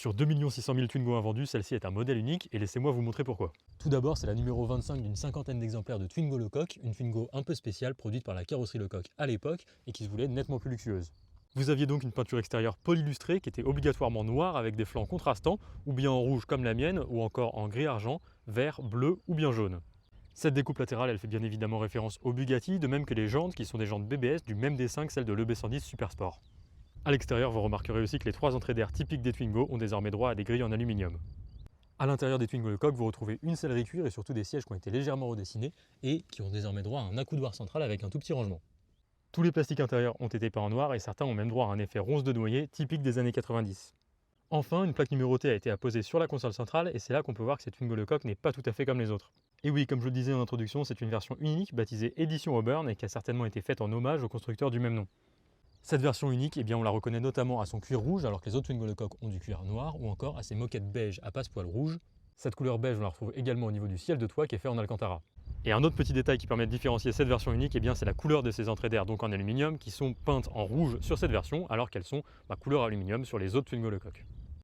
Sur 2 600 000 Twingo invendus, celle-ci est un modèle unique et laissez-moi vous montrer pourquoi. Tout d'abord, c'est la numéro 25 d'une cinquantaine d'exemplaires de Twingo Lecoq, une Twingo un peu spéciale produite par la carrosserie Lecoq à l'époque et qui se voulait nettement plus luxueuse. Vous aviez donc une peinture extérieure polylustrée qui était obligatoirement noire avec des flancs contrastants, ou bien en rouge comme la mienne, ou encore en gris-argent, vert, bleu ou bien jaune. Cette découpe latérale, elle fait bien évidemment référence au Bugatti, de même que les jantes qui sont des jantes BBS du même dessin que celles de l'EB110 Supersport. A l'extérieur, vous remarquerez aussi que les trois entrées d'air typiques des Twingo ont désormais droit à des grilles en aluminium. A l'intérieur des Twingo Lecoq, vous retrouvez une sellerie cuir et surtout des sièges qui ont été légèrement redessinés et qui ont désormais droit à un accoudoir central avec un tout petit rangement. Tous les plastiques intérieurs ont été peints en noir et certains ont même droit à un effet ronce de noyer typique des années 90. Enfin, une plaque numérotée a été apposée sur la console centrale et c'est là qu'on peut voir que cette Twingo Lecoq n'est pas tout à fait comme les autres. Et oui, comme je le disais en introduction, c'est une version unique baptisée Édition Auburn et qui a certainement été faite en hommage au constructeur du même nom. Cette version unique, eh bien, on la reconnaît notamment à son cuir rouge alors que les autres Twingo Lecoq ont du cuir noir ou encore à ses moquettes beige à passepoil rouge. Cette couleur beige, on la retrouve également au niveau du ciel de toit qui est fait en Alcantara. Et un autre petit détail qui permet de différencier cette version unique, eh bien, c'est la couleur de ces entrées d'air, donc en aluminium, qui sont peintes en rouge sur cette version alors qu'elles sont couleur aluminium sur les autres Twingo Lecoq.